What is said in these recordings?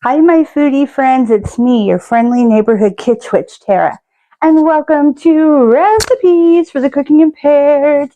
Hi, my foodie friends. It's me, your friendly neighborhood kid witch, Tara. And welcome to Recipes for the Cooking Impaired.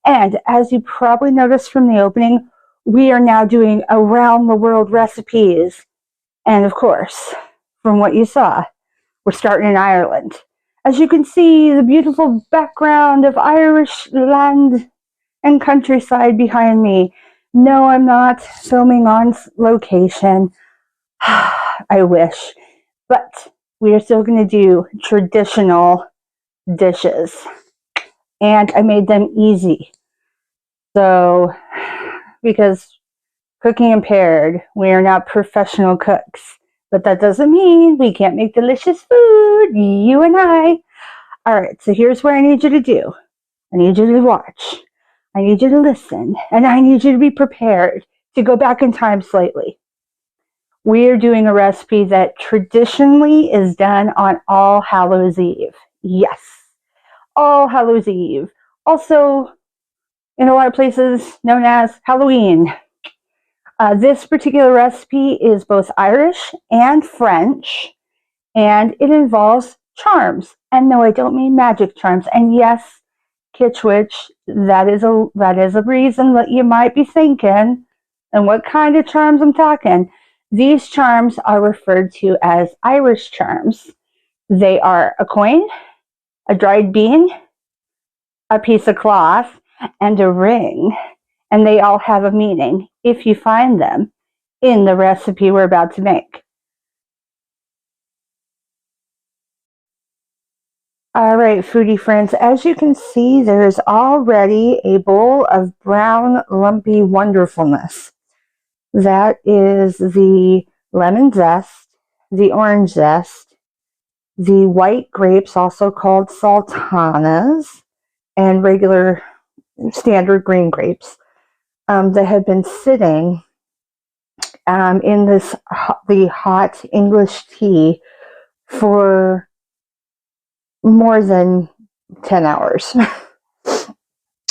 And as you probably noticed from the opening, we are now doing around the world recipes. And of course, from what you saw, we're starting in Ireland. As you can see, the beautiful background of Irish land and countryside behind me. No, I'm not filming on location. I wish. But we are still going to do traditional dishes. And I made them easy. So, because cooking impaired, we are not professional cooks. But that doesn't mean we can't make delicious food, you and I. All right, so here's what I need you to do. I need you to watch. I need you to listen. And I need you to be prepared to go back in time slightly. We are doing a recipe that traditionally is done on All Hallows Eve. Yes, All Hallows Eve. Also, in a lot of places, known as Halloween. This particular recipe is both Irish and French, and it involves charms. And no, I don't mean magic charms. And yes, Kitsch Witch, that is a reason that you might be thinking. And what kind of charms I'm talking? These charms are referred to as Irish charms. They are a coin, a dried bean, a piece of cloth, and a ring. And they all have a meaning if you find them in the recipe we're about to make. All right, foodie friends, as you can see, there is already a bowl of brown, lumpy wonderfulness. That is the lemon zest, the orange zest, the white grapes, also called sultanas, and regular standard green grapes that have been sitting in the hot English tea for more than 10 hours.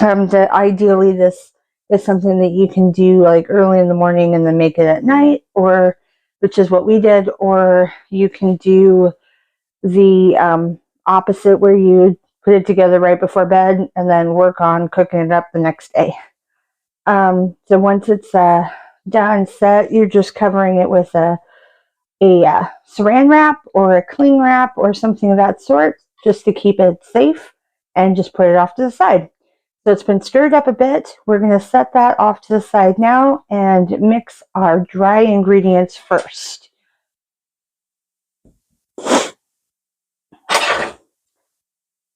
Ideally, this is something that you can do like early in the morning and then make it at night, or which is what we did, or you can do the opposite where you put it together right before bed and then work on cooking it up the next day. So once it's done set, you're just covering it with a saran wrap or a cling wrap or something of that sort, just to keep it safe, and just put it off to the side. So it's been stirred up a bit. We're going to set that off to the side now and mix our dry ingredients first.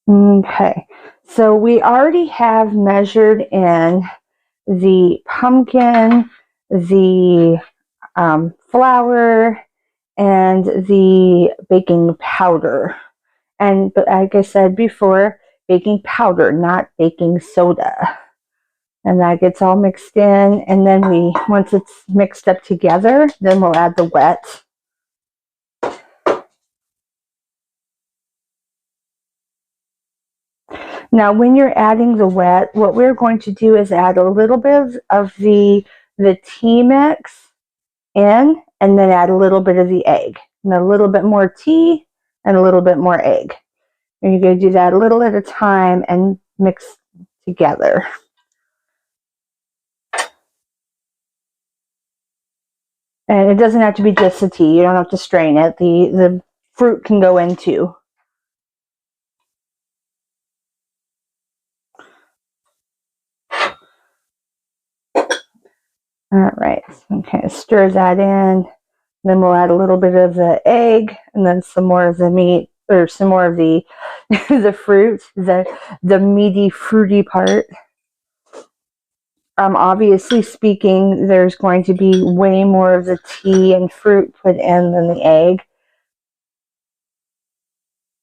Okay, so we already have measured in the pumpkin, the flour, and the baking powder. But like I said before, baking powder, not baking soda. And that gets all mixed in, and then once it's mixed up together, then we'll add the wet. Now, when you're adding the wet, what we're going to do is add a little bit of the tea mix in, and then add a little bit of the egg, and a little bit more tea, and a little bit more egg. And you're going to do that a little at a time and mix together. And it doesn't have to be just the tea. You don't have to strain it. The fruit can go in too. All right, okay, stir that in. Then we'll add a little bit of the egg, and then some more of the meat, or some more of the the fruit, the meaty, fruity part. Obviously speaking, there's going to be way more of the tea and fruit put in than the egg.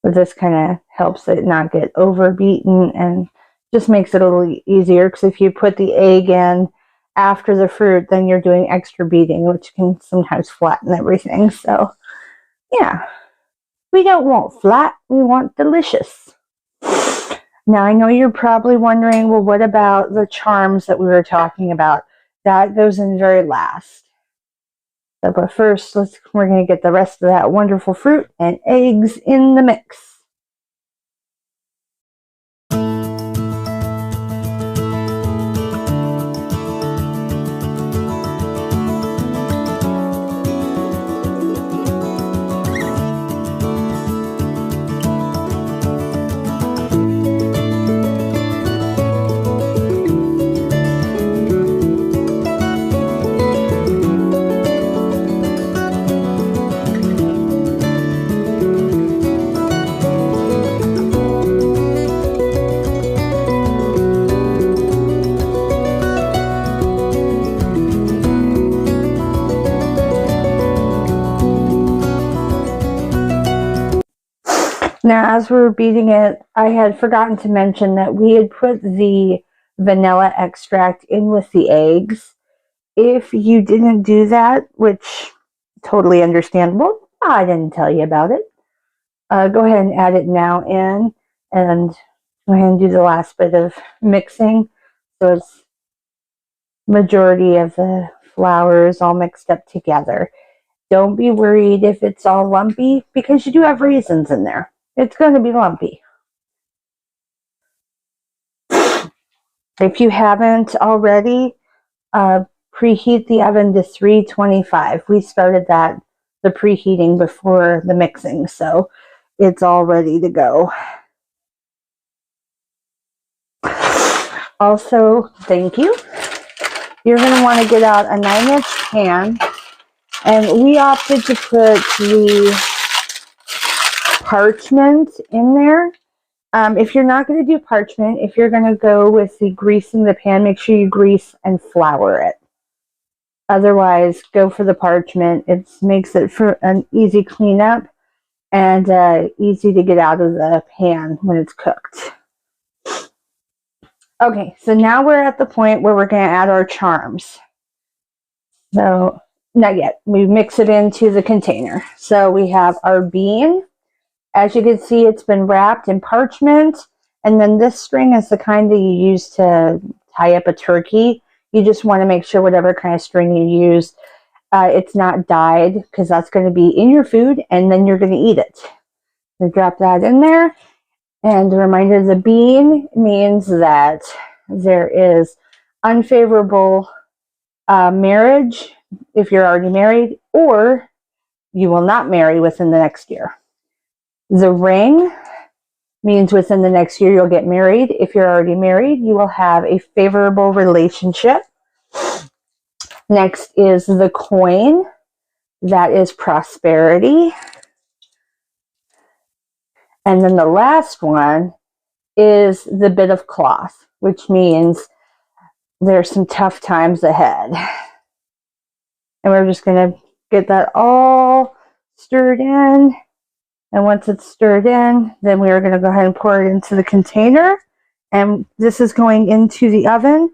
But this kind of helps it not get overbeaten and just makes it a little easier, because if you put the egg in after the fruit, then you're doing extra beating, which can sometimes flatten everything. So yeah, we don't want flat, we want delicious. Now, I know you're probably wondering, well, what about the charms that we were talking about? That goes in very last. So, but first, we're going to get the rest of that wonderful fruit and eggs in the mix. Now, as we were beating it, I had forgotten to mention that we had put the vanilla extract in with the eggs. If you didn't do that, which totally understandable, I didn't tell you about it. Go ahead and add it now in, and go ahead and do the last bit of mixing. So it's majority of the flours all mixed up together. Don't be worried if it's all lumpy, because you do have raisins in there. It's going to be lumpy. If you haven't already, preheat the oven to 325. We started the preheating before the mixing, so it's all ready to go. Also, thank you. You're going to want to get out a 9-inch pan, and we opted to put the parchment in there. If you're not going to do parchment, if you're going to go with the greasing the pan, make sure you grease and flour it. Otherwise, go for the parchment. It makes it for an easy cleanup and easy to get out of the pan when it's cooked. Okay, so now we're at the point where we're going to add our charms. So, not yet. We mix it into the container. So we have our bean. As you can see, it's been wrapped in parchment. And then this string is the kind that you use to tie up a turkey. You just want to make sure whatever kind of string you use, it's not dyed, because that's going to be in your food and then you're going to eat it. So drop that in there. And a reminder, the bean means that there is unfavorable marriage if you're already married, or you will not marry within the next year. The ring means within the next year you'll get married. If you're already married, you will have a favorable relationship. Next is the coin. That is prosperity. And then the last one is the bit of cloth, which means there's some tough times ahead. And we're just going to get that all stirred in. And once it's stirred in, then we are going to go ahead and pour it into the container. And this is going into the oven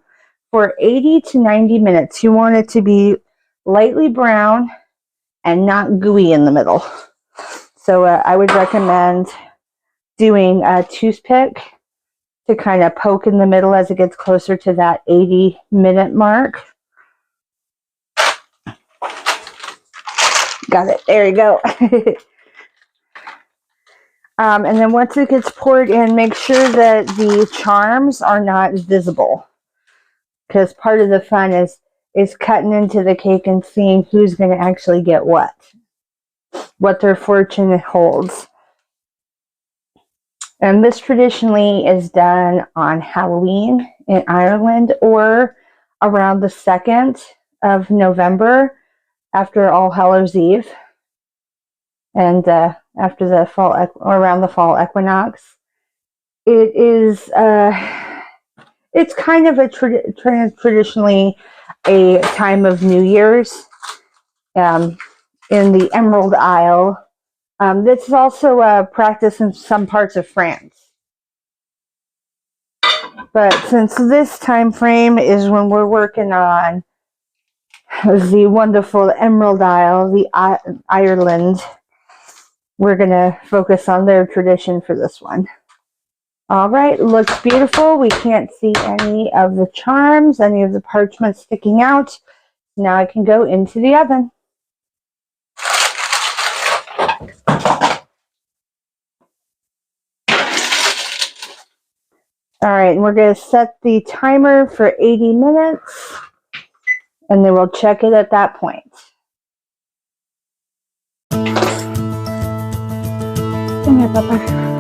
for 80 to 90 minutes. You want it to be lightly brown and not gooey in the middle. So I would recommend doing a toothpick to kind of poke in the middle as it gets closer to that 80-minute mark. Got it. There you go. And then once it gets poured in, make sure that the charms are not visible, because part of the fun is cutting into the cake and seeing who's going to actually get what their fortune holds. And this traditionally is done on Halloween in Ireland, or around the 2nd of November after All Hallows Eve, and after the fall, or around the fall equinox. It is it's kind of a traditionally a time of New Year's in the Emerald Isle. This is also a practice in some parts of France. But since this time frame is when we're working on the wonderful Emerald Isle, the Ireland, we're going to focus on their tradition for this one. All right, looks beautiful. We can't see any of the charms, any of the parchment sticking out. Now I can go into the oven. All right, and we're going to set the timer for 80 minutes, and then we'll check it at that point. Come here, Papa.